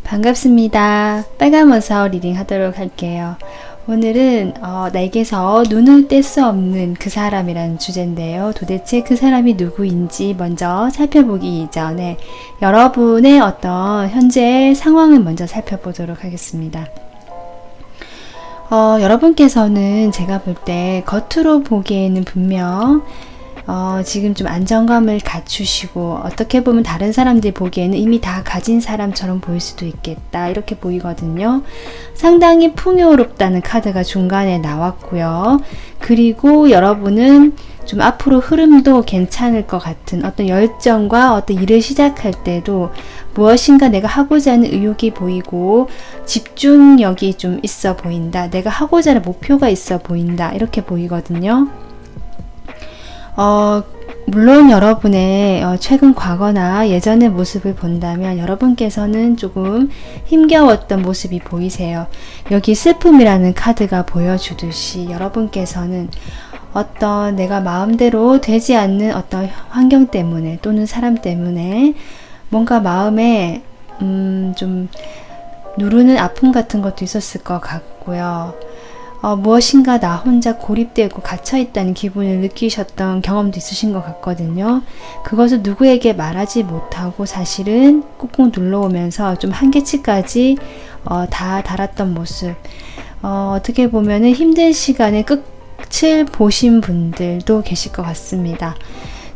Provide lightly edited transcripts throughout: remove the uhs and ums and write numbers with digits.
반갑습니다. 빨간워서 리딩 하도록 할게요. 오늘은 내게서 눈을 뗄 수 없는 그 사람이라는 주제인데요. 도대체 그 사람이 누구인지 먼저 살펴보기 이전에 여러분의 어떤 현재의 상황을 먼저 살펴보도록 하겠습니다. 여러분께서는 제가 볼 때 겉으로 보기에는 분명 지금 좀 안정감을 갖추시고 어떻게 보면 다른 사람들이 보기에는 이미 다 가진 사람처럼 보일 수도 있겠다 이렇게 보이거든요. 상당히 풍요롭다는 카드가 중간에 나왔고요. 그리고 여러분은 좀 앞으로 흐름도 괜찮을 것 같은 어떤 열정과 어떤 일을 시작할 때도 무엇인가 내가 하고자 하는 의욕이 보이고 집중력이 좀 있어 보인다. 내가 하고자 하는 목표가 있어 보인다. 이렇게 보이거든요. 물론 여러분의 최근 과거나 예전의 모습을 본다면 여러분께서는 조금 힘겨웠던 모습이 보이세요. 여기 슬픔이라는 카드가 보여주듯이 여러분께서는 어떤 내가 마음대로 되지 않는 어떤 환경 때문에 또는 사람 때문에 뭔가 마음에 좀 누르는 아픔 같은 것도 있었을 것 같고요. 무엇인가 나 혼자 고립되고 갇혀있다는 기분을 느끼셨던 경험도 있으신 것 같거든요. 그것을 누구에게 말하지 못하고 사실은 꾹꾹 눌러오면서 좀 한계치까지 다 달았던 모습. 어떻게 보면은 힘든 시간의 끝을 보신 분들도 계실 것 같습니다.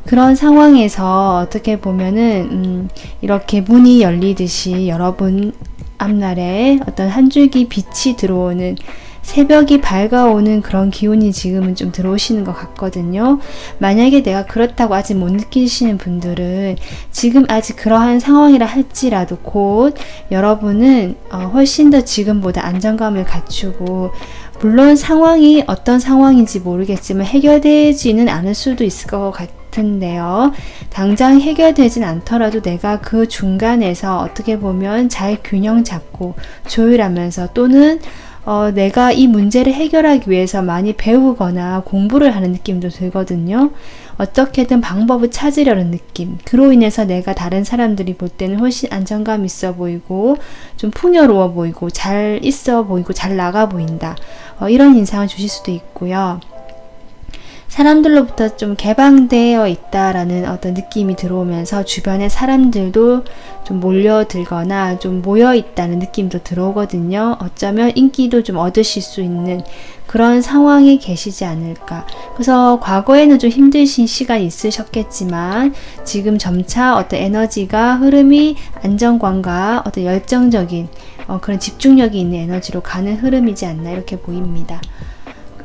그런 상황에서 어떻게 보면은 이렇게 문이 열리듯이 여러분 앞날에 어떤 한 줄기 빛이 들어오는 새벽이 밝아오는 그런 기운이 지금은 좀 들어오시는 것 같거든요. 만약에 내가 그렇다고 아직 못 느끼시는 분들은 지금 아직 그러한 상황이라 할지라도 곧 여러분은 훨씬 더 지금보다 안정감을 갖추고 물론 상황이 어떤 상황인지 모르겠지만 해결되지는 않을 수도 있을 것 같은데요. 당장 해결되진 않더라도 내가 그 중간에서 어떻게 보면 잘 균형 잡고 조율하면서 또는 내가 이 문제를 해결하기 위해서 많이 배우거나 공부를 하는 느낌도 들거든요. 어떻게든 방법을 찾으려는 느낌. 그로 인해서 내가 다른 사람들이 볼 때는 훨씬 안정감 있어 보이고 좀 풍요로워 보이고 잘 있어 보이고 잘 나가 보인다. 이런 인상을 주실 수도 있고요. 사람들로부터 좀 개방되어 있다라는 어떤 느낌이 들어오면서 주변에 사람들도 좀 몰려들거나 좀 모여 있다는 느낌도 들어오거든요. 어쩌면 인기도 좀 얻으실 수 있는 그런 상황에 계시지 않을까. 그래서 과거에는 좀 힘드신 시간이 있으셨겠지만 지금 점차 어떤 에너지가 흐름이 안정감과 어떤 열정적인 그런 집중력이 있는 에너지로 가는 흐름이지 않나 이렇게 보입니다.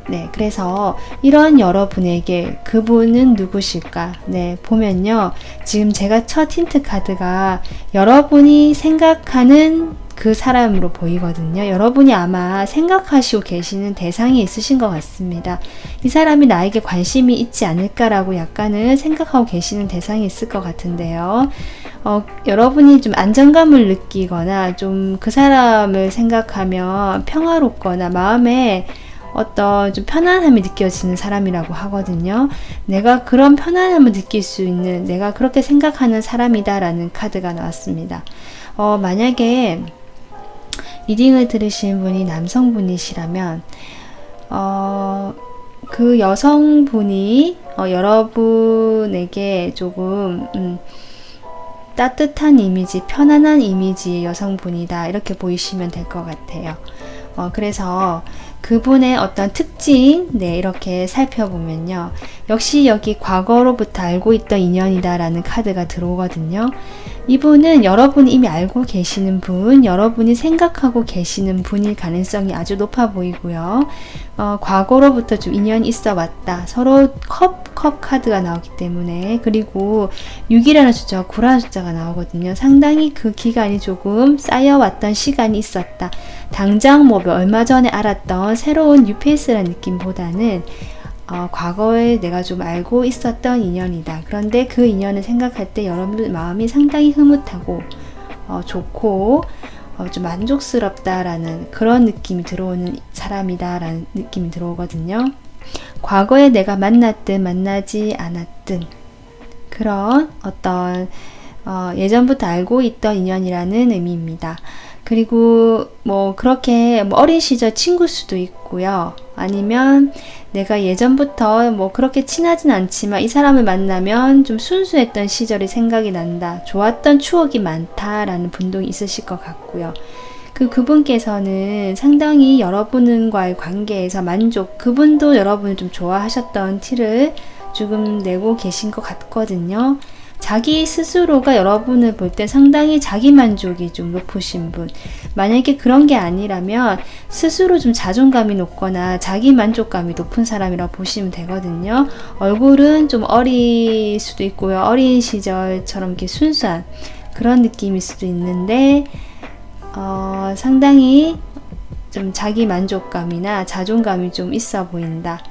네, 그래서 이런 여러분에게 그분은 누구실까? 네, 보면요. 지금 제가 첫 힌트 카드가 여러분이 생각하는 그 사람으로 보이거든요. 여러분이 아마 생각하시고 계시는 대상이 있으신 것 같습니다. 이 사람이 나에게 관심이 있지 않을까라고 약간은 생각하고 계시는 대상이 있을 것 같은데요. 여러분이 좀 안정감을 느끼거나 좀 그 사람을 생각하면 평화롭거나 마음에 어떤 좀 편안함이 느껴지는 사람이라고 하거든요. 내가 그런 편안함을 느낄 수 있는, 내가 그렇게 생각하는 사람이다라는 카드가 나왔습니다. 만약에 리딩을 들으신 분이 남성분이시라면 그 여성분이 여러분에게 조금 따뜻한 이미지, 편안한 이미지의 여성분이다 이렇게 보이시면 될 것 같아요. 그래서 그분의 어떤 특징, 네, 이렇게 살펴보면요. 역시 여기 과거로부터 알고 있던 인연이다라는 카드가 들어오거든요. 이분은 여러분이 이미 알고 계시는 분, 여러분이 생각하고 계시는 분일 가능성이 아주 높아 보이고요. 과거로부터 좀 인연이 있어 왔다. 서로 컵 카드가 나오기 때문에, 그리고 6이라는 숫자와 9라는 숫자가 나오거든요. 상당히 그 기간이 조금 쌓여왔던 시간이 있었다. 당장 뭐 얼마 전에 알았던 새로운 뉴페이스라는 느낌보다는 과거에 내가 좀 알고 있었던 인연이다. 그런데 그 인연을 생각할 때 여러분 마음이 상당히 흐뭇하고 좋고 좀 만족스럽다라는 그런 느낌이 들어오는 사람이다라는 느낌이 들어오거든요. 과거에 내가 만났든 만나지 않았든 그런 어떤 예전부터 알고 있던 인연이라는 의미입니다. 그리고 뭐 그렇게 뭐 어린 시절 친구일 수도 있고요. 아니면 내가 예전부터 뭐 그렇게 친하진 않지만 이 사람을 만나면 좀 순수했던 시절이 생각이 난다. 좋았던 추억이 많다라는 분도 있으실 것 같고요. 그분께서는 상당히 여러분과의 관계에서 그분도 여러분을 좀 좋아하셨던 티를 조금 내고 계신 것 같거든요. 자기 스스로가 여러분을 볼 때 상당히 자기 만족이 좀 높으신 분. 만약에 그런 게 아니라면 스스로 좀 자존감이 높거나 자기 만족감이 높은 사람이라고 보시면 되거든요. 얼굴은 좀 어릴 수도 있고요. 어린 시절처럼 이렇게 순수한 그런 느낌일 수도 있는데 상당히 좀 자기 만족감이나 자존감이 좀 있어 보인다.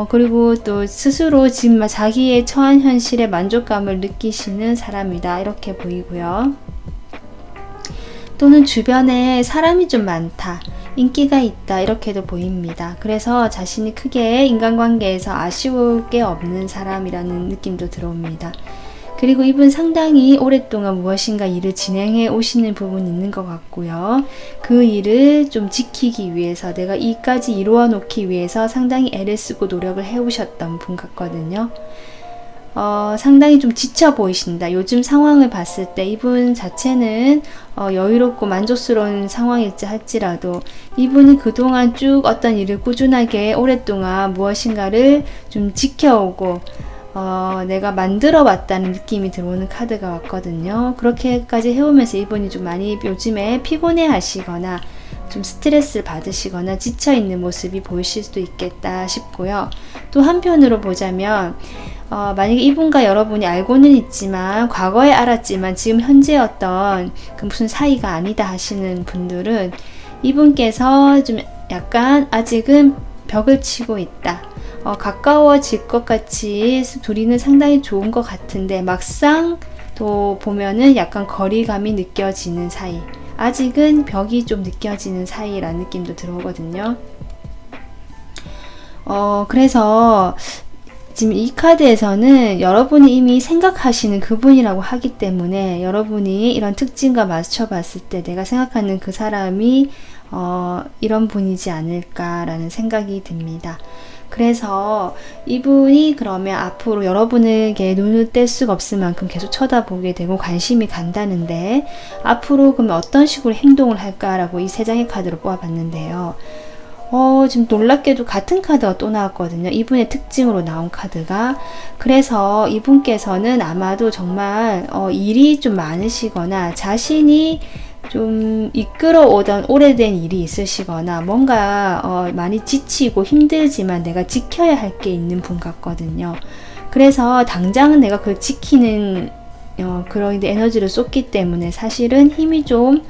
그리고 또 스스로 지금 자기의 처한 현실에 만족감을 느끼시는 사람이다 이렇게 보이고요. 또는 주변에 사람이 좀 많다, 인기가 있다 이렇게도 보입니다. 그래서 자신이 크게 인간관계에서 아쉬울 게 없는 사람이라는 느낌도 들어옵니다. 그리고 이분 상당히 오랫동안 무엇인가 일을 진행해 오시는 부분이 있는 것 같고요. 그 일을 좀 지키기 위해서 내가 이까지 이루어 놓기 위해서 상당히 애를 쓰고 노력을 해오셨던 분 같거든요. 상당히 좀 지쳐 보이신다. 요즘 상황을 봤을 때 이분 자체는 여유롭고 만족스러운 상황일지 할지라도 이분이 그동안 쭉 어떤 일을 꾸준하게 오랫동안 무엇인가를 좀 지켜오고 내가 만들어 왔다는 느낌이 들어오는 카드가 왔거든요. 그렇게까지 해오면서 이분이 좀 많이 요즘에 피곤해 하시거나 좀 스트레스를 받으시거나 지쳐있는 모습이 보이실 수도 있겠다 싶고요. 또 한편으로 보자면 만약에 이분과 여러분이 알고는 있지만 과거에 알았지만 지금 현재 어떤 그 무슨 사이가 아니다 하시는 분들은 이분께서 좀 약간 아직은 벽을 치고 있다. 가까워질 것 같이 둘이는 상당히 좋은 것 같은데 막상 또 보면은 약간 거리감이 느껴지는 사이, 아직은 벽이 좀 느껴지는 사이라는 느낌도 들어오거든요. 그래서 지금 이 카드에서는 여러분이 이미 생각하시는 그분이라고 하기 때문에 여러분이 이런 특징과 맞춰 봤을 때 내가 생각하는 그 사람이 이런 분이지 않을까라는 생각이 듭니다. 그래서 이분이 그러면 앞으로 여러분에게 눈을 뗄 수가 없을 만큼 계속 쳐다보게 되고 관심이 간다는데, 앞으로 그러면 어떤 식으로 행동을 할까라고 이 세 장의 카드로 뽑아봤는데요. 지금 놀랍게도 같은 카드가 또 나왔거든요. 이분의 특징으로 나온 카드가. 그래서 이분께서는 아마도 정말 일이 좀 많으시거나 자신이 좀 이끌어오던 오래된 일이 있으시거나 뭔가 많이 지치고 힘들지만 내가 지켜야 할 게 있는 분 같거든요. 그래서 당장은 내가 그걸 지키는 그런 에너지를 쏟기 때문에 사실은 힘이 좀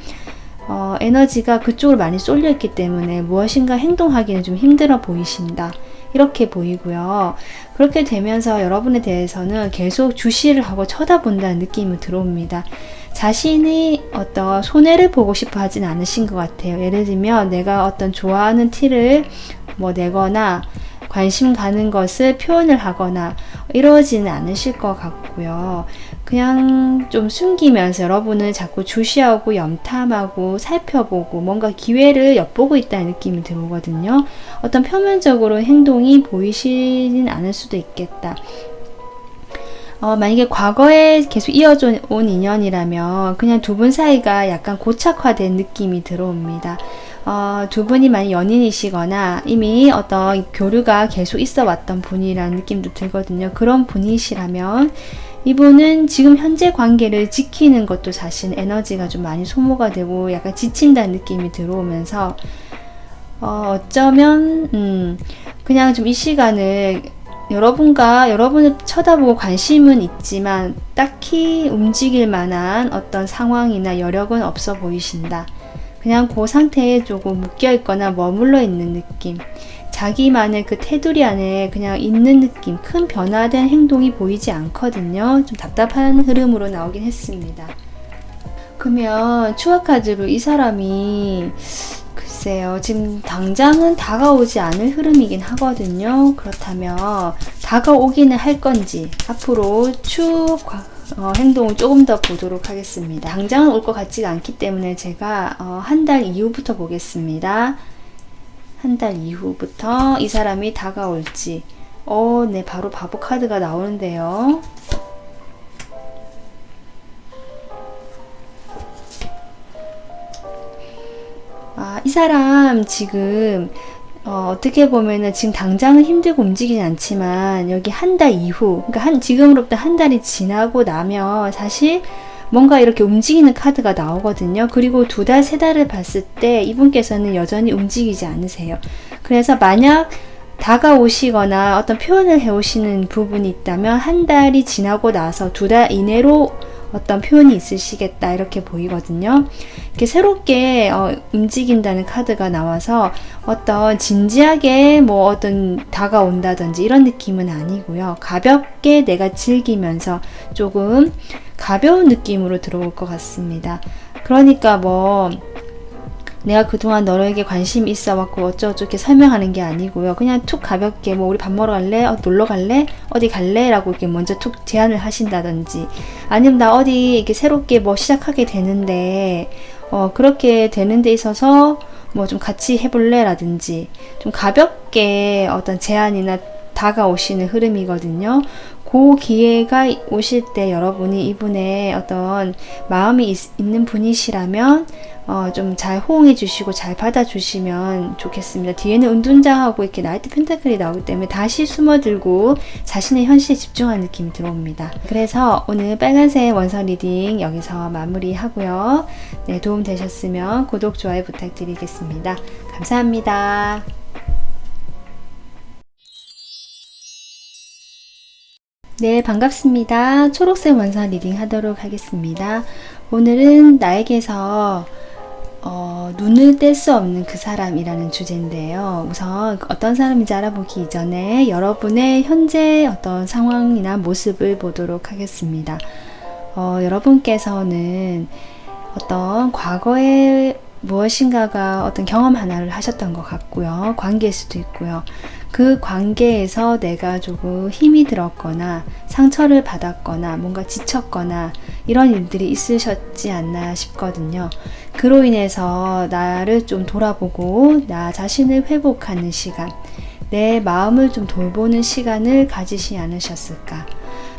에너지가 그쪽으로 많이 쏠려 있기 때문에 무엇인가 행동하기는 좀 힘들어 보이신다, 이렇게 보이고요. 그렇게 되면서 여러분에 대해서는 계속 주시를 하고 쳐다본다는 느낌이 들어옵니다. 자신이 어떤 손해를 보고 싶어 하진 않으신 것 같아요. 예를 들면 내가 어떤 좋아하는 티를 뭐 내거나 관심 가는 것을 표현을 하거나 이러지는 않으실 것 같고요. 그냥 좀 숨기면서 여러분을 자꾸 주시하고 염탐하고 살펴보고 뭔가 기회를 엿보고 있다는 느낌이 들거든요. 어떤 표면적으로 행동이 보이시진 않을 수도 있겠다. 만약에 과거에 계속 이어져 온 인연이라면 그냥 두 분 사이가 약간 고착화된 느낌이 들어옵니다. 두 분이 만약 연인이시거나 이미 어떤 교류가 계속 있어 왔던 분이라는 느낌도 들거든요. 그런 분이시라면 이분은 지금 현재 관계를 지키는 것도 자신 에너지가 좀 많이 소모가 되고 약간 지친다는 느낌이 들어오면서 어쩌면 그냥 좀 이 시간을 여러분을 쳐다보고 관심은 있지만 딱히 움직일 만한 어떤 상황이나 여력은 없어 보이신다. 그냥 그 상태에 조금 묶여있거나 머물러 있는 느낌, 자기만의 그 테두리 안에 그냥 있는 느낌, 큰 변화된 행동이 보이지 않거든요. 좀 답답한 흐름으로 나오긴 했습니다. 그러면 추가 카드로 이 사람이 글쎄요, 지금 당장은 다가오지 않을 흐름이긴 하거든요. 그렇다면 다가오기는 할 건지 앞으로 행동을 조금 더 보도록 하겠습니다. 당장은 올 것 같지가 않기 때문에 제가 한 달 이후부터 보겠습니다. 한 달 이후부터 이 사람이 다가올지. 네, 바로 바보 카드가 나오는데요. 이 사람 지금 어떻게 보면은 지금 당장은 힘들고 움직이진 않지만 여기 한 달 이후, 그러니까 지금으로부터 한 달이 지나고 나면 사실 뭔가 이렇게 움직이는 카드가 나오거든요. 그리고 두 달, 세 달을 봤을 때 이분께서는 여전히 움직이지 않으세요. 그래서 만약 다가오시거나 어떤 표현을 해오시는 부분이 있다면 한 달이 지나고 나서 두 달 이내로 어떤 표현이 있으시겠다, 이렇게 보이거든요. 이렇게 새롭게 움직인다는 카드가 나와서 어떤 진지하게 뭐 어떤 다가온다든지 이런 느낌은 아니고요. 가볍게 내가 즐기면서 조금 가벼운 느낌으로 들어올 것 같습니다. 그러니까 뭐 내가 그동안 너에게 관심이 있어 왔고 어쩌고저쩌고 이렇게 설명하는 게 아니고요. 그냥 툭 가볍게 뭐 우리 밥 먹으러 갈래? 놀러 갈래? 어디 갈래? 라고 이렇게 먼저 툭 제안을 하신다든지, 아니면 나 어디 이렇게 새롭게 뭐 시작하게 되는데 그렇게 되는 데 있어서 뭐 좀 같이 해볼래? 라든지 좀 가볍게 어떤 제안이나 다가오시는 흐름이거든요. 그 기회가 오실 때 여러분이 이분의 어떤 마음이 있는 분이시라면 좀 잘 호응해 주시고 잘 받아 주시면 좋겠습니다. 뒤에는 은둔자하고 이렇게 나이트 펜타클이 나오기 때문에 다시 숨어들고 자신의 현실에 집중하는 느낌이 들어옵니다. 그래서 오늘 빨간색 원선 리딩 여기서 마무리하고요. 네, 도움 되셨으면 구독, 좋아요 부탁드리겠습니다. 감사합니다. 네, 반갑습니다. 초록색 원선 리딩 하도록 하겠습니다. 오늘은 나에게서 눈을 뗄 수 없는 그 사람이라는 주제인데요. 우선 어떤 사람인지 알아보기 이전에 여러분의 현재 어떤 상황이나 모습을 보도록 하겠습니다. 여러분께서는 어떤 과거에 무엇인가가 어떤 경험 하나를 하셨던 것 같고요. 관계일 수도 있고요. 그 관계에서 내가 조금 힘이 들었거나 상처를 받았거나 뭔가 지쳤거나 이런 일들이 있으셨지 않나 싶거든요. 그로 인해서 나를 좀 돌아보고 나 자신을 회복하는 시간, 내 마음을 좀 돌보는 시간을 가지시 않으셨을까?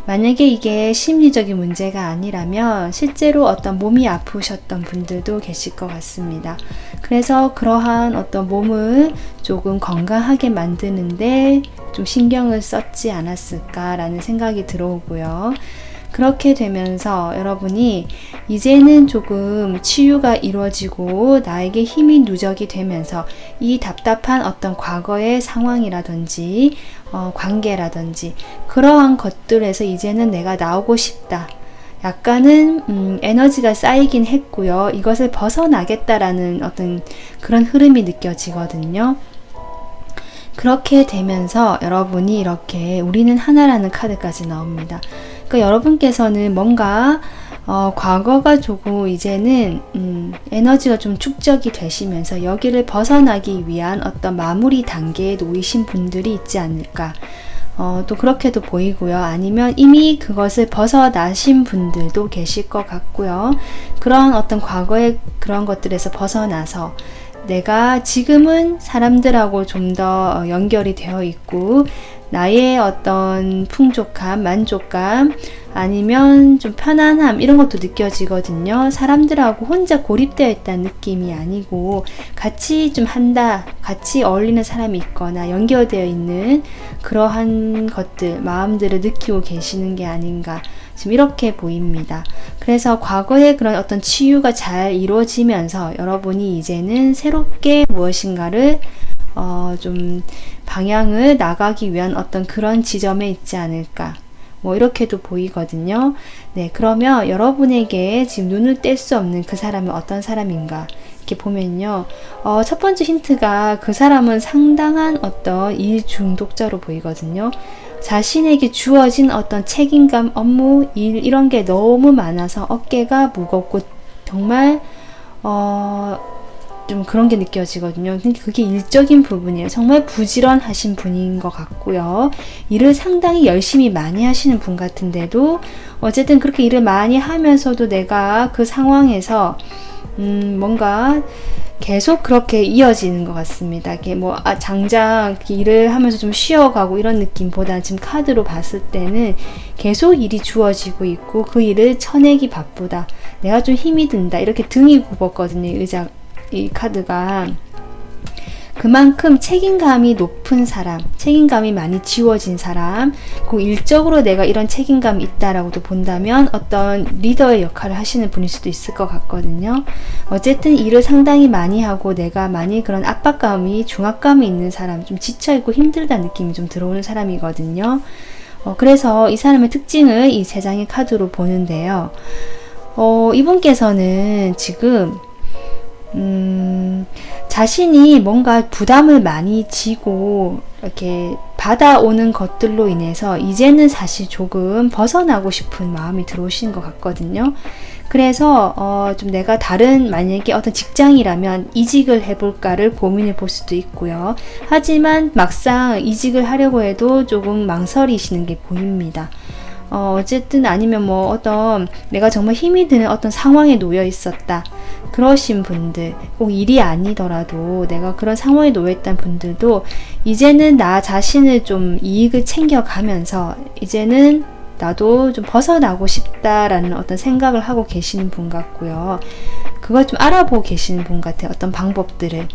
만약에 이게 심리적인 문제가 아니라면 실제로 어떤 몸이 아프셨던 분들도 계실 것 같습니다. 그래서 그러한 어떤 몸을 조금 건강하게 만드는데 좀 신경을 썼지 않았을까라는 생각이 들어오고요. 그렇게 되면서 여러분이 이제는 조금 치유가 이루어지고 나에게 힘이 누적이 되면서 이 답답한 어떤 과거의 상황이라든지 관계라든지 그러한 것들에서 이제는 내가 나오고 싶다. 약간은 에너지가 쌓이긴 했고요. 이것을 벗어나겠다라는 어떤 그런 흐름이 느껴지거든요. 그렇게 되면서 여러분이 이렇게 우리는 하나라는 카드까지 나옵니다. 그러니까 여러분께서는 뭔가 과거가 조금 이제는 에너지가 좀 축적이 되시면서 여기를 벗어나기 위한 어떤 마무리 단계에 놓이신 분들이 있지 않을까. 또 그렇게도 보이고요. 아니면 이미 그것을 벗어나신 분들도 계실 것 같고요. 그런 어떤 과거의 그런 것들에서 벗어나서 내가 지금은 사람들하고 좀 더 연결이 되어 있고 나의 어떤 풍족함, 만족감 아니면 좀 편안함 이런 것도 느껴지거든요. 사람들하고 혼자 고립되어 있다는 느낌이 아니고 같이 좀 한다, 같이 어울리는 사람이 있거나 연결되어 있는 그러한 것들, 마음들을 느끼고 계시는 게 아닌가 지금 이렇게 보입니다. 그래서 과거의 그런 어떤 치유가 잘 이루어지면서 여러분이 이제는 새롭게 무엇인가를 좀 방향을 나가기 위한 어떤 그런 지점에 있지 않을까. 뭐 이렇게도 보이거든요. 네, 그러면 여러분에게 지금 눈을 뗄 수 없는 그 사람은 어떤 사람인가 이렇게 보면요. 첫 번째 힌트가 그 사람은 상당한 어떤 일 중독자로 보이거든요. 자신에게 주어진 어떤 책임감, 업무, 일 이런 게 너무 많아서 어깨가 무겁고 정말 좀 그런 게 느껴지거든요. 근데 그게 일적인 부분이에요. 정말 부지런하신 분인 것 같고요. 일을 상당히 열심히 많이 하시는 분 같은데도 어쨌든 그렇게 일을 많이 하면서도 내가 그 상황에서 뭔가 계속 그렇게 이어지는 것 같습니다. 이게 뭐 장장 일을 하면서 좀 쉬어가고 이런 느낌보다 지금 카드로 봤을 때는 계속 일이 주어지고 있고 그 일을 쳐내기 바쁘다. 내가 좀 힘이 든다. 이렇게 등이 굽었거든요. 이 카드가. 그만큼 책임감이 높은 사람, 책임감이 많이 지워진 사람, 그 일적으로 내가 이런 책임감이 있다라고도 본다면 어떤 리더의 역할을 하시는 분일 수도 있을 것 같거든요. 어쨌든 일을 상당히 많이 하고 내가 많이 그런 압박감이, 중압감이 있는 사람, 좀 지쳐있고 힘들다는 느낌이 좀 들어오는 사람이거든요. 그래서 이 사람의 특징을 이 세 장의 카드로 보는데요. 이분께서는 지금 자신이 뭔가 부담을 많이 지고 이렇게 받아오는 것들로 인해서 이제는 사실 조금 벗어나고 싶은 마음이 들어오시는 것 같거든요. 그래서 좀 내가 다른 만약에 어떤 직장이라면 이직을 해볼까를 고민해 볼 수도 있고요. 하지만 막상 이직을 하려고 해도 조금 망설이시는 게 보입니다. 어쨌든 아니면 뭐 어떤 내가 정말 힘이 드는 어떤 상황에 놓여 있었다. 그러신 분들, 꼭 일이 아니더라도 내가 그런 상황에 놓여 있던 분들도 이제는 나 자신을 좀 이익을 챙겨가면서 이제는 나도 좀 벗어나고 싶다라는 어떤 생각을 하고 계시는 분 같고요. 그걸 좀 알아보고 계시는 분 같아요. 어떤 방법들을.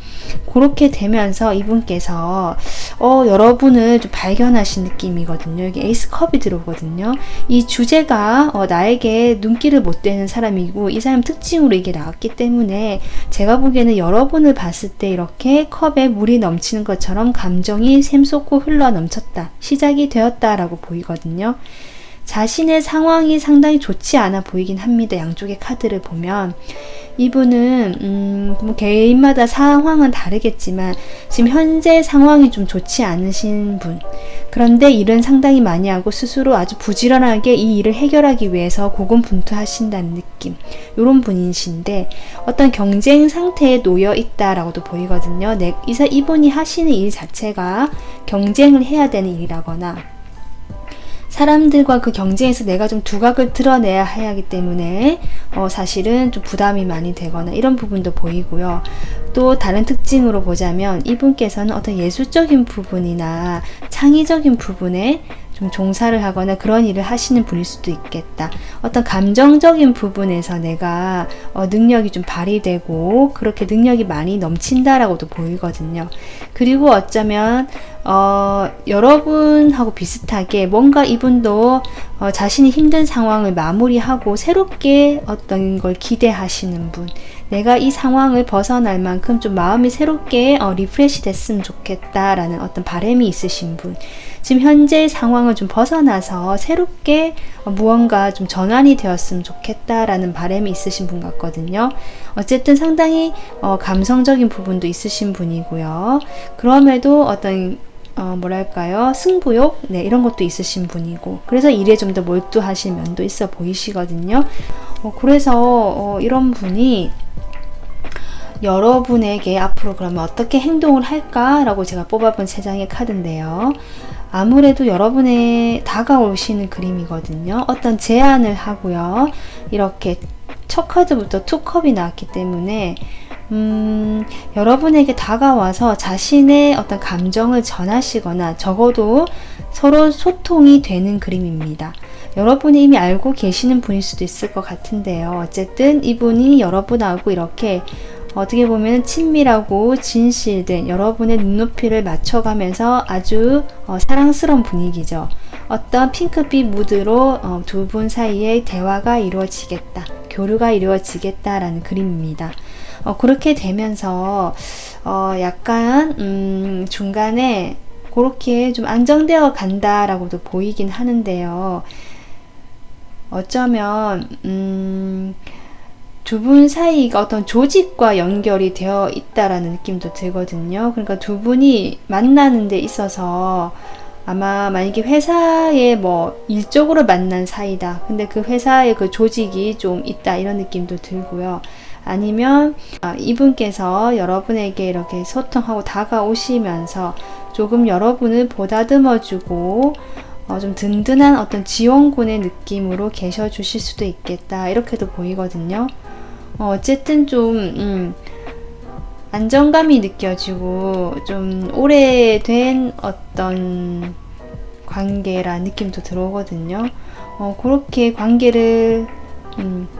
그렇게 되면서 이분께서 여러분을 좀 발견하신 느낌이거든요. 여기 에이스 컵이 들어오거든요. 이 주제가 나에게 눈길을 못 대는 사람이고 이 사람 특징으로 이게 나왔기 때문에 제가 보기에는 여러분을 봤을 때 이렇게 컵에 물이 넘치는 것처럼 감정이 샘솟고 흘러 넘쳤다. 시작이 되었다라고 보이거든요. 자신의 상황이 상당히 좋지 않아 보이긴 합니다. 양쪽의 카드를 보면 이분은 뭐 개인마다 상황은 다르겠지만 지금 현재 상황이 좀 좋지 않으신 분, 그런데 일은 상당히 많이 하고 스스로 아주 부지런하게 이 일을 해결하기 위해서 고군분투하신다는 느낌, 이런 분이신데 어떤 경쟁 상태에 놓여 있다라고도 보이거든요. 이분이 하시는 일 자체가 경쟁을 해야 되는 일이라거나 사람들과 그 경쟁에서 내가 좀 두각을 드러내야 하기 때문에 사실은 좀 부담이 많이 되거나 이런 부분도 보이고요. 또 다른 특징으로 보자면 이분께서는 어떤 예술적인 부분이나 창의적인 부분에 좀 종사를 하거나 그런 일을 하시는 분일 수도 있겠다. 어떤 감정적인 부분에서 내가 능력이 좀 발휘되고 그렇게 능력이 많이 넘친다라고도 보이거든요. 그리고 어쩌면 여러분하고 비슷하게 뭔가 이분도 자신이 힘든 상황을 마무리하고 새롭게 어떤 걸 기대하시는 분, 내가 이 상황을 벗어날 만큼 좀 마음이 새롭게 리프레시 됐으면 좋겠다라는 어떤 바람이 있으신 분, 지금 현재 상황을 좀 벗어나서 새롭게 무언가 좀 전환이 되었으면 좋겠다라는 바람이 있으신 분 같거든요. 어쨌든 상당히 감성적인 부분도 있으신 분이고요. 그럼에도 어떤 뭐랄까요, 승부욕? 네, 이런 것도 있으신 분이고, 그래서 일에 좀 더 몰두하신 면도 있어 보이시거든요. 그래서 이런 분이 여러분에게 앞으로 그러면 어떻게 행동을 할까라고 제가 뽑아본 3장의 카드인데요. 아무래도 여러분의 다가오시는 그림이거든요. 어떤 제안을 하고요. 이렇게 첫 카드부터 투컵이 나왔기 때문에 여러분에게 다가와서 자신의 어떤 감정을 전하시거나 적어도 서로 소통이 되는 그림입니다. 여러분이 이미 알고 계시는 분일 수도 있을 것 같은데요. 어쨌든 이분이 여러분하고 이렇게 어떻게 보면 친밀하고 진실된 여러분의 눈높이를 맞춰가면서 아주 사랑스러운 분위기죠. 어떤 핑크빛 무드로 두 분 사이에 대화가 이루어지겠다, 교류가 이루어지겠다라는 그림입니다. 그렇게 되면서 약간 중간에 그렇게 좀 안정되어 간다라고도 보이긴 하는데요. 어쩌면 두 분 사이가 어떤 조직과 연결이 되어 있다라는 느낌도 들거든요. 그러니까 두 분이 만나는 데 있어서 아마 만약에 회사에 뭐 일적으로 만난 사이다. 근데 그 회사에 그 조직이 좀 있다, 이런 느낌도 들고요. 아니면 이분께서 여러분에게 이렇게 소통하고 다가오시면서 조금 여러분을 보다듬어주고 좀 든든한 어떤 지원군의 느낌으로 계셔 주실 수도 있겠다, 이렇게도 보이거든요. 어쨌든 좀 안정감이 느껴지고 좀 오래된 어떤 관계라 느낌도 들어오거든요. 그렇게 관계를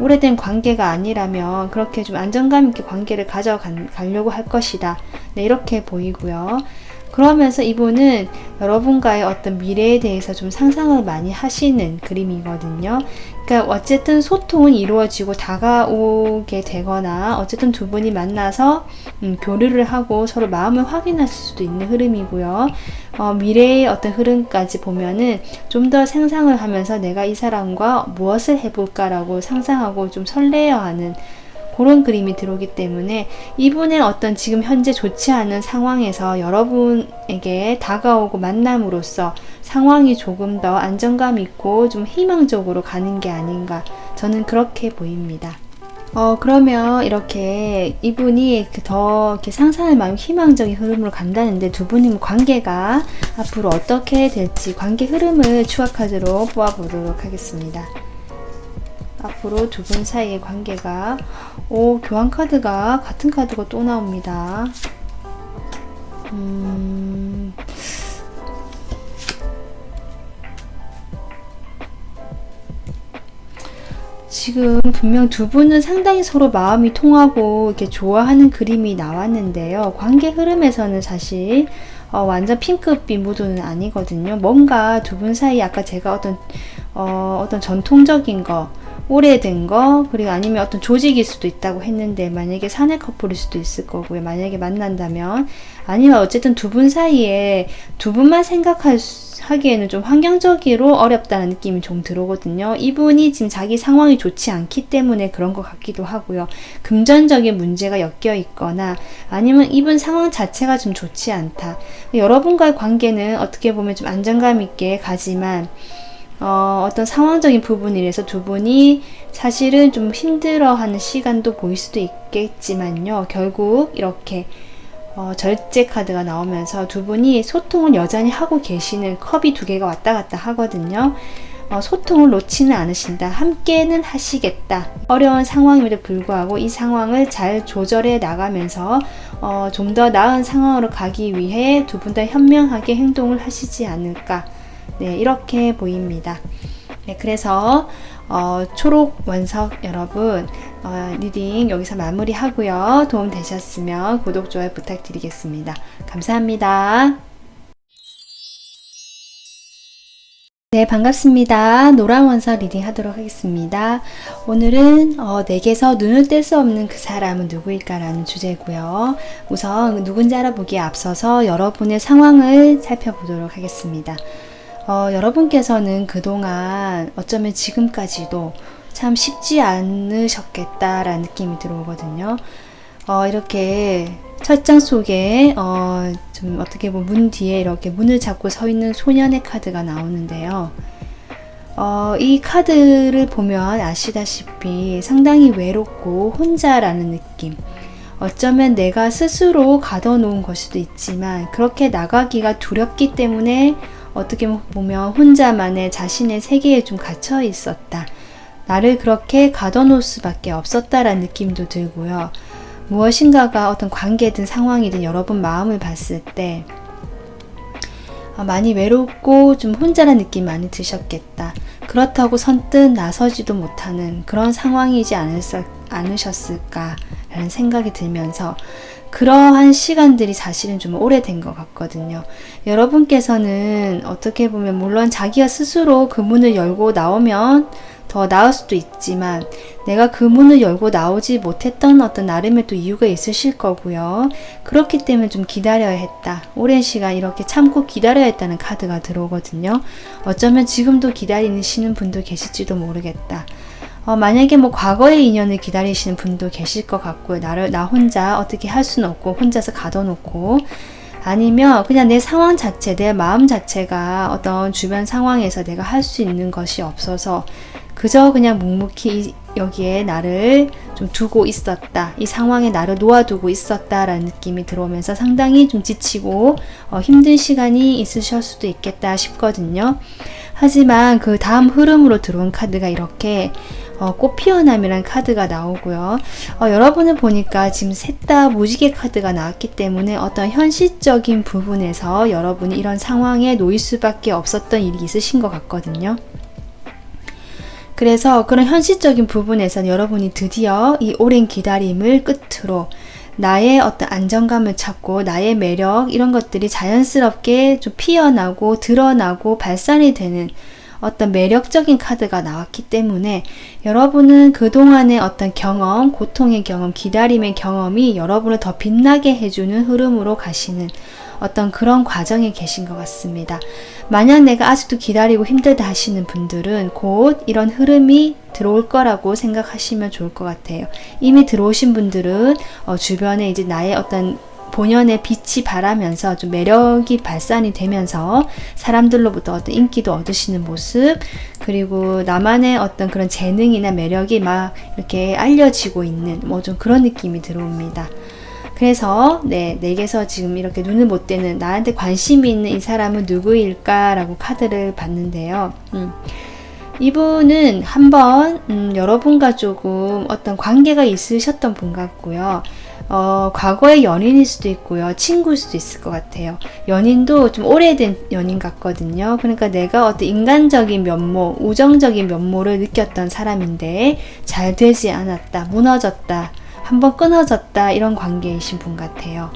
오래된 관계가 아니라면 그렇게 좀 안정감 있게 관계를 가져가려고 할 것이다. 네, 이렇게 보이고요. 그러면서 이분은 여러분과의 어떤 미래에 대해서 좀 상상을 많이 하시는 그림이거든요. 그러니까 어쨌든 소통은 이루어지고 다가오게 되거나 어쨌든 두 분이 만나서 교류를 하고 서로 마음을 확인하실 수도 있는 흐름이고요. 미래의 어떤 흐름까지 보면은 좀 더 상상을 하면서 내가 이 사람과 무엇을 해볼까라고 상상하고 좀 설레어하는 그런 그림이 들어오기 때문에 이분의 어떤 지금 현재 좋지 않은 상황에서 여러분에게 다가오고 만남으로써 상황이 조금 더 안정감 있고 좀 희망적으로 가는 게 아닌가, 저는 그렇게 보입니다. 그러면 이렇게 이분이 더 이렇게 상상할 마음 희망적인 흐름으로 간다는데 두 분의 관계가 앞으로 어떻게 될지 관계 흐름을 추가 카드로 뽑아보도록 하겠습니다. 앞으로 두 분 사이의 관계가 교환 카드가 같은 카드가 또 나옵니다. 지금 분명 두 분은 상당히 서로 마음이 통하고 이렇게 좋아하는 그림이 나왔는데요. 관계 흐름에서는 사실 완전 핑크빛 무드는 아니거든요. 뭔가 두 분 사이 아까 제가 어떤 전통적인 거, 오래된 거, 그리고 아니면 어떤 조직일 수도 있다고 했는데 만약에 사내 커플일 수도 있을 거고요. 만약에 만난다면, 아니면 어쨌든 두 분 사이에 두 분만 생각하기에는 좀 환경적으로 어렵다는 느낌이 좀 들어오거든요. 이분이 지금 자기 상황이 좋지 않기 때문에 그런 것 같기도 하고요. 금전적인 문제가 엮여 있거나 아니면 이분 상황 자체가 좀 좋지 않다. 여러분과의 관계는 어떻게 보면 좀 안정감 있게 가지만 어떤 상황적인 부분이라서 두 분이 사실은 좀 힘들어하는 시간도 보일 수도 있겠지만요. 결국 이렇게 절제 카드가 나오면서 두 분이 소통은 여전히 하고 계시는, 컵이 두 개가 왔다 갔다 하거든요. 소통을 놓지는 않으신다. 함께는 하시겠다. 어려운 상황임에도 불구하고 이 상황을 잘 조절해 나가면서 좀 더 나은 상황으로 가기 위해 두 분 다 현명하게 행동을 하시지 않을까. 네, 이렇게 보입니다. 네, 그래서 초록 원석 여러분 리딩 여기서 마무리하고요. 도움 되셨으면 구독, 좋아요 부탁드리겠습니다. 감사합니다. 네, 반갑습니다. 노란 원석 리딩 하도록 하겠습니다. 오늘은 내게서 눈을 뗄 수 없는 그 사람은 누구일까 라는 주제고요. 우선 누군지 알아보기에 앞서서 여러분의 상황을 살펴보도록 하겠습니다. 여러분께서는 그동안 어쩌면 지금까지도 참 쉽지 않으셨겠다라는 느낌이 들어오거든요. 이렇게 철장 속에 좀 어떻게 보면 문 뒤에 이렇게 문을 잡고 서 있는 소년의 카드가 나오는데요. 이 카드를 보면 아시다시피 상당히 외롭고 혼자라는 느낌. 어쩌면 내가 스스로 가둬놓은 걸 수도 있지만 그렇게 나가기가 두렵기 때문에 어떻게 보면 혼자만의 자신의 세계에 좀 갇혀 있었다. 나를 그렇게 가둬놓을 수밖에 없었다라는 느낌도 들고요. 무엇인가가 어떤 관계든 상황이든 여러분 마음을 봤을 때 많이 외롭고 좀 혼자라는 느낌 많이 드셨겠다. 그렇다고 선뜻 나서지도 못하는 그런 상황이지 않으셨을까라는 생각이 들면서 그러한 시간들이 사실은 좀 오래된 것 같거든요. 여러분께서는 어떻게 보면 물론 자기가 스스로 그 문을 열고 나오면 더 나을 수도 있지만 내가 그 문을 열고 나오지 못했던 어떤 나름의 또 이유가 있으실 거고요. 그렇기 때문에 좀 기다려야 했다. 오랜 시간 이렇게 참고 기다려야 했다는 카드가 들어오거든요. 어쩌면 지금도 기다리시는 분도 계실지도 모르겠다. 만약에 과거의 인연을 기다리시는 분도 계실 것 같고요. 나 혼자 어떻게 할 수는 없고 혼자서 가둬놓고 아니면 그냥 내 상황 자체, 내 마음 자체가 어떤 주변 상황에서 내가 할 수 있는 것이 없어서 그저 그냥 묵묵히 여기에 나를 좀 두고 있었다. 이 상황에 나를 놓아두고 있었다라는 느낌이 들어오면서 상당히 좀 지치고 힘든 시간이 있으실 수도 있겠다 싶거든요. 하지만 그 다음 흐름으로 들어온 카드가 이렇게 꽃 피어남이라는 카드가 나오고요. 여러분을 보니까 지금 셋 다 무지개 카드가 나왔기 때문에 어떤 현실적인 부분에서 여러분이 이런 상황에 놓일 수밖에 없었던 일이 있으신 것 같거든요. 그래서 그런 현실적인 부분에서 여러분이 드디어 이 오랜 기다림을 끝으로 나의 어떤 안정감을 찾고 나의 매력 이런 것들이 자연스럽게 좀 피어나고 드러나고 발산이 되는 어떤 매력적인 카드가 나왔기 때문에 여러분은 그동안의 어떤 경험, 고통의 경험, 기다림의 경험이 여러분을 더 빛나게 해주는 흐름으로 가시는 어떤 그런 과정에 계신 것 같습니다. 만약 내가 아직도 기다리고 힘들다 하시는 분들은 곧 이런 흐름이 들어올 거라고 생각하시면 좋을 것 같아요. 이미 들어오신 분들은 주변에 이제 나의 어떤 본연의 빛이 발하면서 좀 매력이 발산이 되면서 사람들로부터 어떤 인기도 얻으시는 모습, 그리고 나만의 어떤 그런 재능이나 매력이 막 이렇게 알려지고 있는 좀 그런 느낌이 들어옵니다. 그래서 내게서 지금 이렇게 눈을 못 떼는 나한테 관심이 있는 이 사람은 누구일까 라고 카드를 봤는데요. 이분은 한번 여러분과 조금 어떤 관계가 있으셨던 분 같고요. 과거의 연인일 수도 있고요. 친구일 수도 있을 것 같아요. 연인도 좀 오래된 연인 같거든요. 그러니까 내가 어떤 인간적인 면모, 우정적인 면모를 느꼈던 사람인데 잘 되지 않았다, 무너졌다, 한번 끊어졌다 이런 관계이신 분 같아요.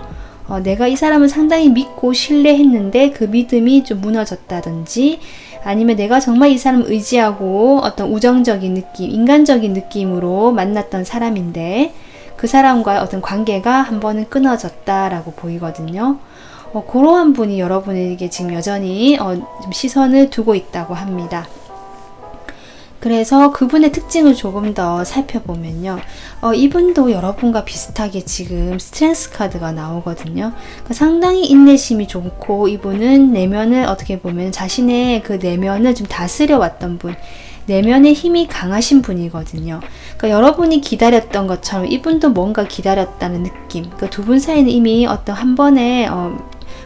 내가 이 사람을 상당히 믿고 신뢰했는데 그 믿음이 좀 무너졌다든지 아니면 내가 정말 이 사람을 의지하고 어떤 우정적인 느낌, 인간적인 느낌으로 만났던 사람인데 그 사람과의 어떤 관계가 한 번은 끊어졌다라고 보이거든요. 그러한 분이 여러분에게 지금 여전히 좀 시선을 두고 있다고 합니다. 그래서 그분의 특징을 조금 더 살펴보면요. 이분도 여러분과 비슷하게 지금 스트렝스 카드가 나오거든요. 그러니까 상당히 인내심이 좋고 이분은 내면을 어떻게 보면 자신의 그 내면을 좀 다스려 왔던 분, 내면의 힘이 강하신 분이거든요. 그러니까 여러분이 기다렸던 것처럼 이분도 뭔가 기다렸다는 느낌. 그러니까 두 분 사이는 이미 어떤 한 번의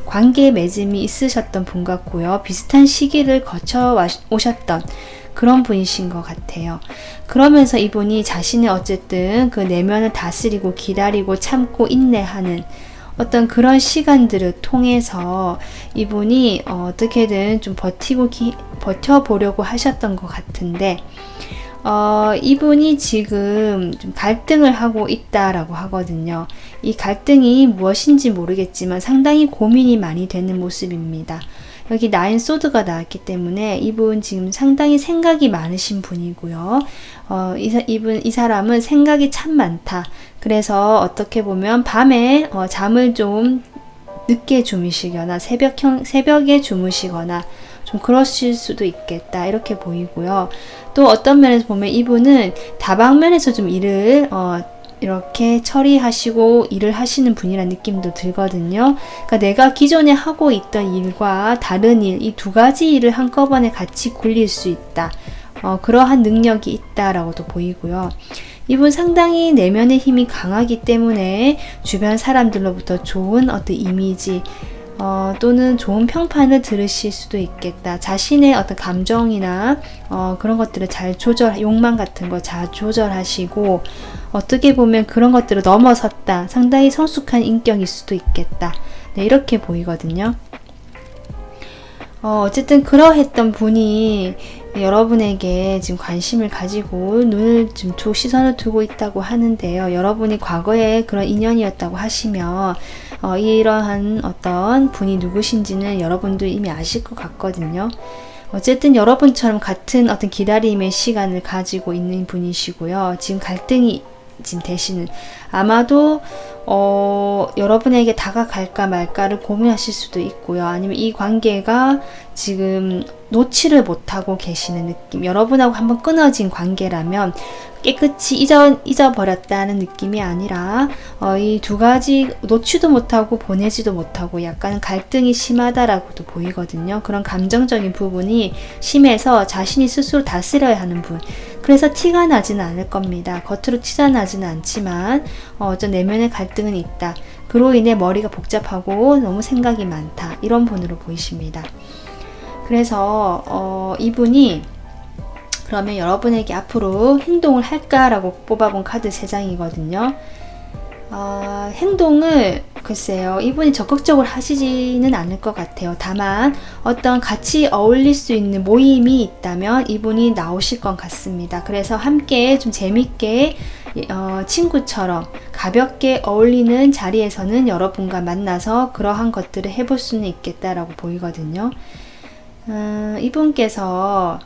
관계 맺음이 있으셨던 분 같고요. 비슷한 시기를 거쳐 오셨던 그런 분이신 것 같아요. 그러면서 이분이 자신의 어쨌든 그 내면을 다스리고 기다리고 참고 인내하는 어떤 그런 시간들을 통해서 이분이 어떻게든 좀 버텨보려고 하셨던 것 같은데, 이분이 지금 좀 갈등을 하고 있다라고 하거든요. 이 갈등이 무엇인지 모르겠지만 상당히 고민이 많이 되는 모습입니다. 여기 나인 소드가 나왔기 때문에 이분 지금 상당히 생각이 많으신 분이고요. 이 사람은 생각이 참 많다. 그래서 어떻게 보면 밤에 잠을 좀 늦게 주무시거나 새벽에 주무시거나 좀 그러실 수도 있겠다, 이렇게 보이고요. 또 어떤 면에서 보면 이분은 다방면에서 좀 일을 이렇게 처리하시고 일을 하시는 분이라는 느낌도 들거든요. 그러니까 내가 기존에 하고 있던 일과 다른 일, 이 두 가지 일을 한꺼번에 같이 굴릴 수 있다. 그러한 능력이 있다라고도 보이고요. 이분 상당히 내면의 힘이 강하기 때문에 주변 사람들로부터 좋은 어떤 이미지, 또는 좋은 평판을 들으실 수도 있겠다. 자신의 어떤 감정이나 그런 것들을 잘 욕망 같은 거 잘 조절하시고, 어떻게 보면 그런 것들을 넘어섰다. 상당히 성숙한 인격일 수도 있겠다. 네, 이렇게 보이거든요. 어쨌든 그러했던 분이 여러분에게 지금 관심을 가지고 지금 시선을 두고 있다고 하는데요. 여러분이 과거에 그런 인연이었다고 하시면 이러한 어떤 분이 누구신지는 여러분도 이미 아실 것 같거든요. 어쨌든 여러분처럼 같은 어떤 기다림의 시간을 가지고 있는 분이시고요. 지금 갈등이 지금 되시는, 아마도 여러분에게 다가갈까 말까를 고민하실 수도 있고요. 아니면 이 관계가 지금 놓지를 못하고 계시는 느낌, 여러분하고 한번 끊어진 관계라면 깨끗이 잊어버렸다는 느낌이 아니라 이 두 가지 놓지도 못하고 보내지도 못하고 약간 갈등이 심하다라고도 보이거든요. 그런 감정적인 부분이 심해서 자신이 스스로 다스려야 하는 분, 그래서 티가 나지는 않을 겁니다. 겉으로 티나지는 않지만 좀 내면의 갈등은 있다. 그로 인해 머리가 복잡하고 너무 생각이 많다, 이런 분으로 보이십니다. 그래서 이분이 그러면 여러분에게 앞으로 행동을 할까라고 뽑아본 카드 3장이거든요. 행동을 글쎄요, 이분이 적극적으로 하시지는 않을 것 같아요. 다만 어떤 같이 어울릴 수 있는 모임이 있다면 이분이 나오실 것 같습니다. 그래서 함께 좀 재밌게 친구처럼 가볍게 어울리는 자리에서는 여러분과 만나서 그러한 것들을 해볼 수는 있겠다라고 보이거든요. 이분께서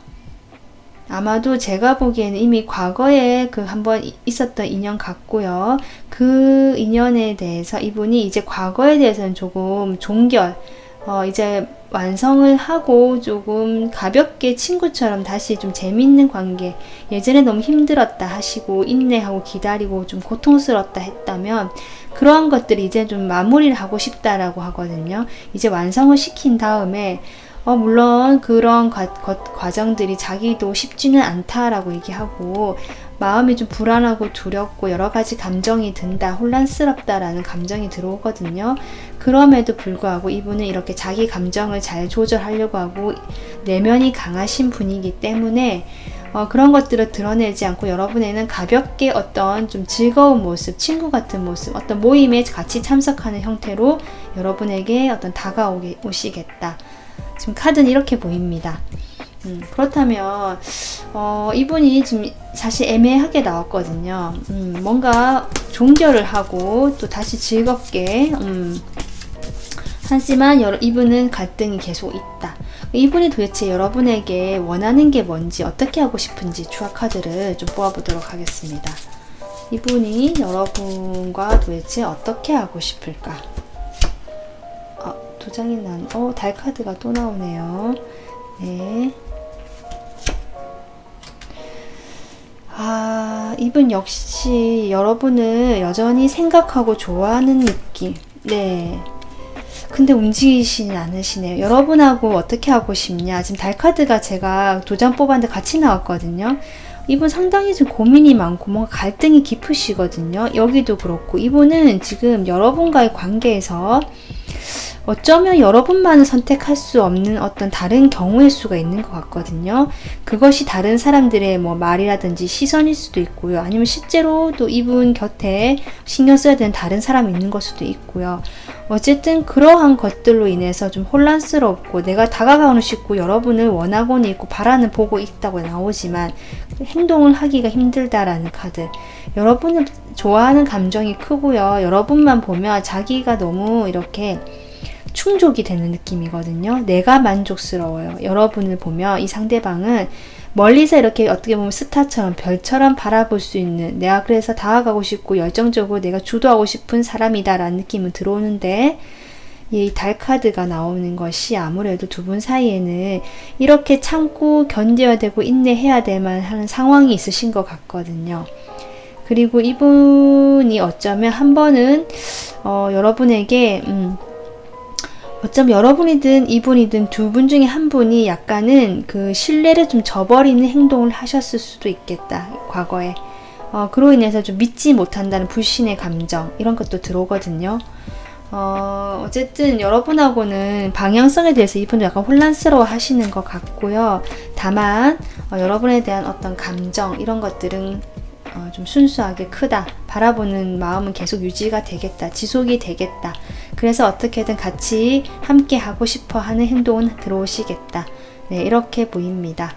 아마도 제가 보기에는 이미 과거에 그 한번 있었던 인연 같고요. 그 인연에 대해서 이분이 이제 과거에 대해서는 조금 이제 완성을 하고 조금 가볍게 친구처럼 다시 좀 재밌는 관계, 예전에 너무 힘들었다 하시고 인내하고 기다리고 좀 고통스럽다 했다면 그러한 것들이 이제 좀 마무리를 하고 싶다라고 하거든요. 이제 완성을 시킨 다음에 물론 그런 과정들이 자기도 쉽지는 않다라고 얘기하고, 마음이 좀 불안하고 두렵고 여러 가지 감정이 든다, 혼란스럽다라는 감정이 들어오거든요. 그럼에도 불구하고 이분은 이렇게 자기 감정을 잘 조절하려고 하고 내면이 강하신 분이기 때문에 그런 것들을 드러내지 않고 여러분에는 가볍게 어떤 좀 즐거운 모습, 친구 같은 모습, 어떤 모임에 같이 참석하는 형태로 여러분에게 어떤 다가오시겠다. 지금 카드는 이렇게 보입니다. 그렇다면 이분이 지금 사실 애매하게 나왔거든요. 뭔가 종결을 하고 또 다시 즐겁게 하지만 이분은 갈등이 계속 있다. 이분이 도대체 여러분에게 원하는 게 뭔지, 어떻게 하고 싶은지 추가 카드를 좀 뽑아보도록 하겠습니다. 이분이 여러분과 도대체 어떻게 하고 싶을까? 2장이 달 카드가 또 나오네요. 네. 이분 역시 여러분을 여전히 생각하고 좋아하는 느낌. 네. 근데 움직이시진 않으시네요. 여러분하고 어떻게 하고 싶냐. 지금 달 카드가 제가 2장 뽑았는데 같이 나왔거든요. 이분 상당히 좀 고민이 많고 뭔가 갈등이 깊으시거든요. 여기도 그렇고 이분은 지금 여러분과의 관계에서 어쩌면 여러분만은 선택할 수 없는 어떤 다른 경우일 수가 있는 것 같거든요. 그것이 다른 사람들의 뭐 말이라든지 시선일 수도 있고요. 아니면 실제로 또 이분 곁에 신경 써야 되는 다른 사람이 있는 걸 수도 있고요. 어쨌든 그러한 것들로 인해서 좀 혼란스럽고 내가 다가가고는 싶고 여러분을 원하고는 있고 바라는 보고 있다고 나오지만 행동을 하기가 힘들다라는 카드. 여러분을 좋아하는 감정이 크고요. 여러분만 보면 자기가 너무 이렇게 충족이 되는 느낌이거든요. 내가 만족스러워요. 여러분을 보면 이 상대방은 멀리서 이렇게 어떻게 보면 스타처럼 별처럼 바라볼 수 있는, 내가 그래서 다가가고 싶고 열정적으로 내가 주도하고 싶은 사람이다 라는 느낌은 들어오는데, 이 달 카드가 나오는 것이 아무래도 두 분 사이에는 이렇게 참고 견뎌야 되고 인내해야 될만 하는 상황이 있으신 것 같거든요. 그리고 이분이 어쩌면 한 번은 여러분에게 어쩌면 여러분이든 이분이든 두 분 중에 한 분이 약간은 그 신뢰를 좀 저버리는 행동을 하셨을 수도 있겠다, 과거에. 그로 인해서 좀 믿지 못한다는 불신의 감정, 이런 것도 들어오거든요. 어쨌든 여러분하고는 방향성에 대해서 이분도 약간 혼란스러워 하시는 것 같고요. 다만 여러분에 대한 어떤 감정, 이런 것들은 좀 순수하게 크다, 바라보는 마음은 계속 유지가 되겠다, 지속이 되겠다, 그래서 어떻게든 같이 함께 하고 싶어 하는 행동은 들어오시겠다. 네, 이렇게 보입니다.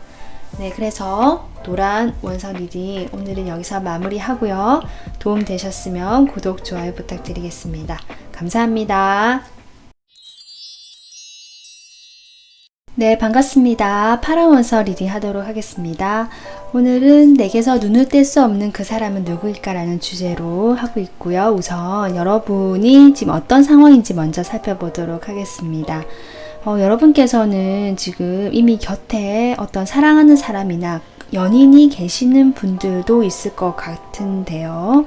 네, 그래서 노란 원석 리딩 오늘은 여기서 마무리하고요. 도움 되셨으면 구독, 좋아요 부탁드리겠습니다. 감사합니다. 네, 반갑습니다. 파란 원석 리딩 하도록 하겠습니다. 오늘은 내게서 눈을 뗄 수 없는 그 사람은 누구일까 라는 주제로 하고 있고요. 우선 여러분이 지금 어떤 상황인지 먼저 살펴보도록 하겠습니다. 여러분께서는 지금 이미 곁에 어떤 사랑하는 사람이나 연인이 계시는 분들도 있을 것 같은데요.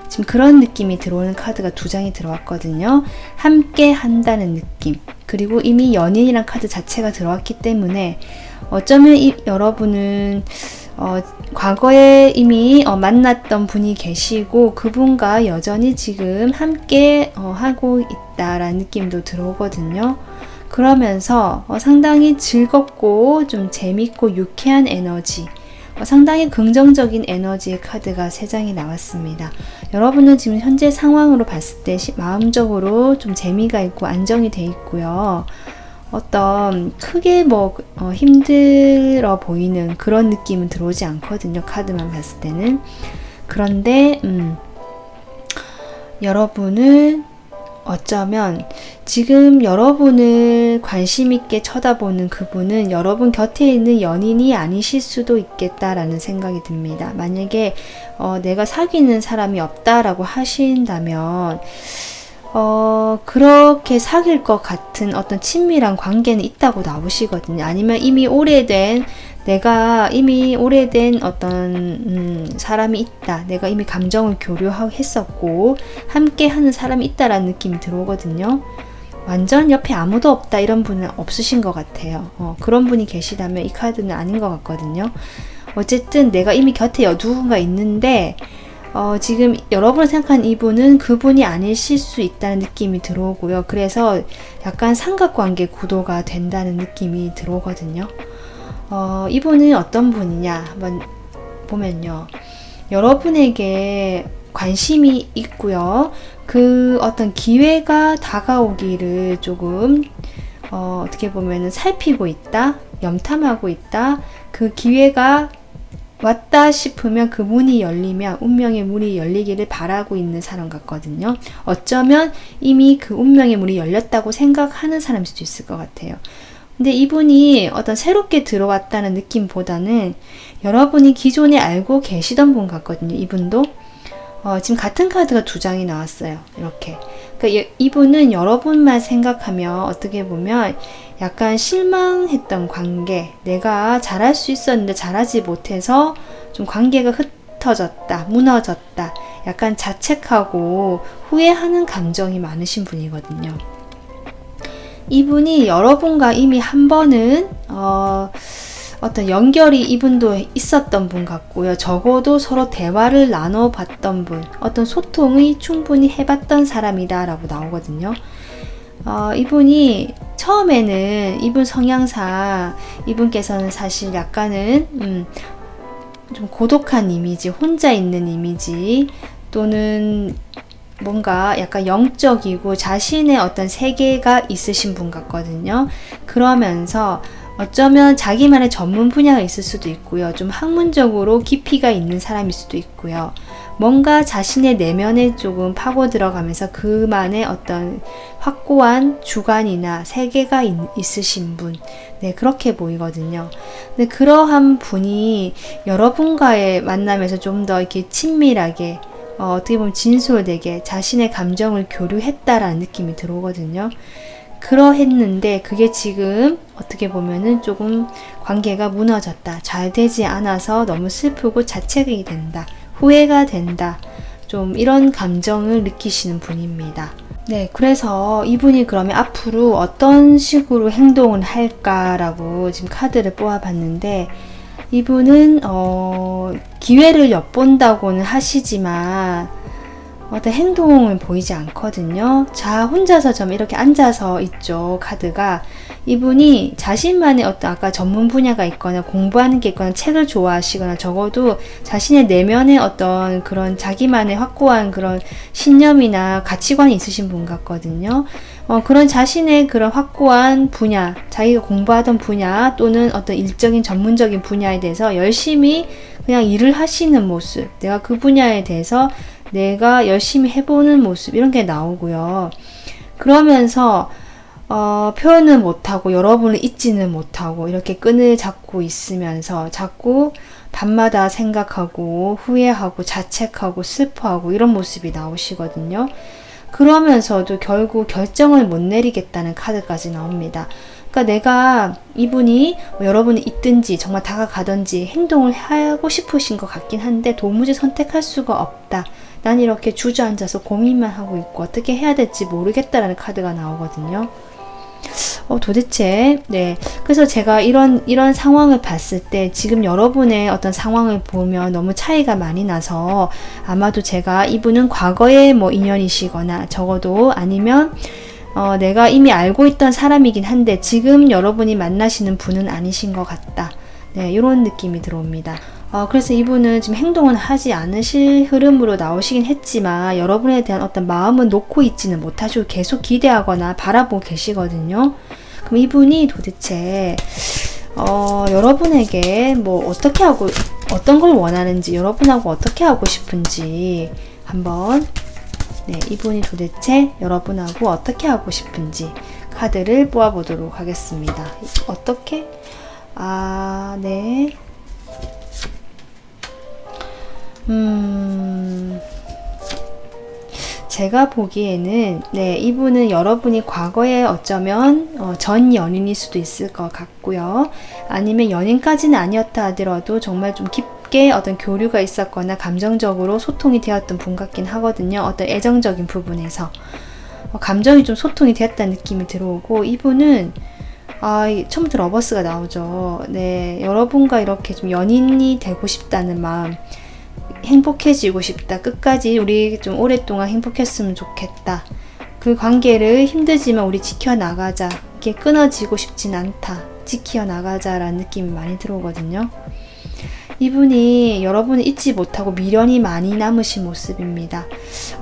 지금 그런 느낌이 들어오는 카드가 두 장이 들어왔거든요. 함께 한다는 느낌, 그리고 이미 연인이란 카드 자체가 들어왔기 때문에 어쩌면 여러분은 과거에 이미 만났던 분이 계시고 그분과 여전히 지금 함께 하고 있다라는 느낌도 들어오거든요. 그러면서 상당히 즐겁고 좀 재밌고 유쾌한 에너지, 상당히 긍정적인 에너지의 카드가 3장이 나왔습니다. 여러분은 지금 현재 상황으로 봤을 때 마음적으로 좀 재미가 있고 안정이 돼 있고요. 어떤 크게 힘들어 보이는 그런 느낌은 들어오지 않거든요. 카드만 봤을 때는. 그런데 여러분은 어쩌면 지금 여러분을 관심 있게 쳐다보는 그분은 여러분 곁에 있는 연인이 아니실 수도 있겠다라는 생각이 듭니다. 만약에 내가 사귀는 사람이 없다라고 하신다면 그렇게 사귈 것 같은 어떤 친밀한 관계는 있다고 나오시거든요. 아니면 내가 이미 오래된 어떤 사람이 있다, 내가 이미 감정을 교류했었고 함께 하는 사람이 있다라는 느낌이 들어오거든요. 완전 옆에 아무도 없다 이런 분은 없으신 것 같아요. 그런 분이 계시다면 이 카드는 아닌 것 같거든요. 어쨌든 내가 이미 곁에 누군가 있는데 지금 여러분을 생각한 이분은 그분이 아니실 수 있다는 느낌이 들어오고요. 그래서 약간 삼각관계 구도가 된다는 느낌이 들어오거든요. 이분은 어떤 분이냐 한번 보면요. 여러분에게 관심이 있고요. 그 어떤 기회가 다가오기를 조금 어떻게 보면은 살피고 있다, 염탐하고 있다. 그 기회가 왔다 싶으면 그 문이 열리면 운명의 문이 열리기를 바라고 있는 사람 같거든요. 어쩌면 이미 그 운명의 문이 열렸다고 생각하는 사람일 수도 있을 것 같아요. 근데 이분이 어떤 새롭게 들어왔다는 느낌보다는 여러분이 기존에 알고 계시던 분 같거든요. 이분도 지금 같은 카드가 2장이 나왔어요. 이렇게. 그러니까 이분은 여러분만 생각하면 어떻게 보면 약간 실망했던 관계, 내가 잘할 수 있었는데 잘하지 못해서 좀 관계가 흩어졌다, 무너졌다, 약간 자책하고 후회하는 감정이 많으신 분이거든요. 이분이 여러분과 이미 한 번은 어떤 연결이 이분도 있었던 분 같고요. 적어도 서로 대화를 나눠봤던 분, 어떤 소통이 충분히 해봤던 사람이다 라고 나오거든요. 이분이 처음에는 이분 성향상 이분께서는 사실 약간은 좀 고독한 이미지, 혼자 있는 이미지, 또는 뭔가 약간 영적이고 자신의 어떤 세계가 있으신 분 같거든요. 그러면서 어쩌면 자기만의 전문 분야가 있을 수도 있고요. 좀 학문적으로 깊이가 있는 사람일 수도 있고요. 뭔가 자신의 내면에 조금 파고 들어가면서 그만의 어떤 확고한 주관이나 세계가 있으신 분. 네, 그렇게 보이거든요. 근데 그러한 분이 여러분과의 만남에서 좀 더 이렇게 친밀하게, 어떻게 보면 진솔되게 자신의 감정을 교류했다라는 느낌이 들어오거든요. 그러했는데 그게 지금 어떻게 보면은 조금 관계가 무너졌다. 잘 되지 않아서 너무 슬프고 자책이 된다. 후회가 된다. 좀 이런 감정을 느끼시는 분입니다. 네, 그래서 이분이 그러면 앞으로 어떤 식으로 행동을 할까라고 지금 카드를 뽑아봤는데, 이분은 기회를 엿본다고는 하시지만 어떤 행동을 보이지 않거든요. 자, 혼자서 좀 이렇게 앉아서 있죠, 카드가. 이분이 자신만의 어떤 아까 전문 분야가 있거나 공부하는 게 있거나 책을 좋아하시거나 적어도 자신의 내면의 어떤 그런 자기만의 확고한 그런 신념이나 가치관이 있으신 분 같거든요. 그런 자신의 그런 확고한 분야, 자기가 공부하던 분야 또는 어떤 일적인 전문적인 분야에 대해서 열심히 그냥 일을 하시는 모습, 내가 그 분야에 대해서 내가 열심히 해보는 모습, 이런 게 나오고요. 그러면서 표현은 못하고 여러분을 잊지는 못하고 이렇게 끈을 잡고 있으면서 자꾸 밤마다 생각하고 후회하고 자책하고 슬퍼하고 이런 모습이 나오시거든요. 그러면서도 결국 결정을 못 내리겠다는 카드까지 나옵니다. 그러니까 내가 이분이 여러분이 있든지 정말 다가가든지 행동을 하고 싶으신 것 같긴 한데 도무지 선택할 수가 없다. 난 이렇게 주저앉아서 고민만 하고 있고 어떻게 해야 될지 모르겠다라는 카드가 나오거든요. 도대체, 네. 그래서 제가 이런 상황을 봤을 때 지금 여러분의 어떤 상황을 보면 너무 차이가 많이 나서 아마도 제가 이분은 과거의 뭐 인연이시거나 적어도 아니면 내가 이미 알고 있던 사람이긴 한데 지금 여러분이 만나시는 분은 아니신 것 같다. 네, 이런 느낌이 들어옵니다. 그래서 이분은 지금 행동은 하지 않으실 흐름으로 나오시긴 했지만 여러분에 대한 어떤 마음은 놓고 있지는 못하시고 계속 기대하거나 바라보고 계시거든요. 그럼 이분이 도대체 여러분에게 뭐 어떻게 하고 어떤 걸 원하는지, 여러분하고 어떻게 하고 싶은지 한번, 네, 이분이 도대체 여러분하고 어떻게 하고 싶은지 카드를 뽑아보도록 하겠습니다. 어떻게? 네. 제가 보기에는, 네, 이분은 여러분이 과거에 어쩌면 전 연인일 수도 있을 것 같고요. 아니면 연인까지는 아니었다 하더라도 정말 좀 깊게 어떤 교류가 있었거나 감정적으로 소통이 되었던 분 같긴 하거든요. 어떤 애정적인 부분에서 감정이 좀 소통이 되었다는 느낌이 들어오고, 이분은 처음부터 러버스가 나오죠. 네, 여러분과 이렇게 좀 연인이 되고 싶다는 마음, 행복해지고 싶다. 끝까지 우리 좀 오랫동안 행복했으면 좋겠다. 그 관계를 힘들지만 우리 지켜나가자. 이게 끊어지고 싶진 않다. 지켜나가자라는 느낌이 많이 들어오거든요. 이분이 여러분을 잊지 못하고 미련이 많이 남으신 모습입니다.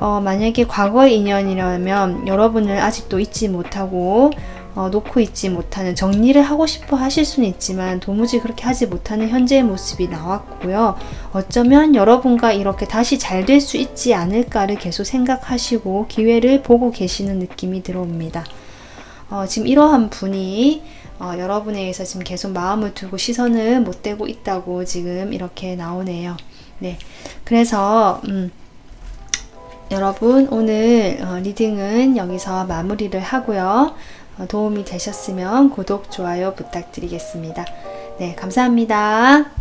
만약에 과거의 인연이라면 여러분을 아직도 잊지 못하고 놓고 있지 못하는, 정리를 하고 싶어 하실 수는 있지만 도무지 그렇게 하지 못하는 현재의 모습이 나왔고요. 어쩌면 여러분과 이렇게 다시 잘 될 수 있지 않을까를 계속 생각하시고 기회를 보고 계시는 느낌이 들어옵니다. 지금 이러한 분이 여러분에 의해서 지금 계속 마음을 두고 시선을 못 대고 있다고 지금 이렇게 나오네요. 네, 그래서 여러분 오늘 리딩은 여기서 마무리를 하고요. 도움이 되셨으면 구독, 좋아요 부탁드리겠습니다. 네, 감사합니다.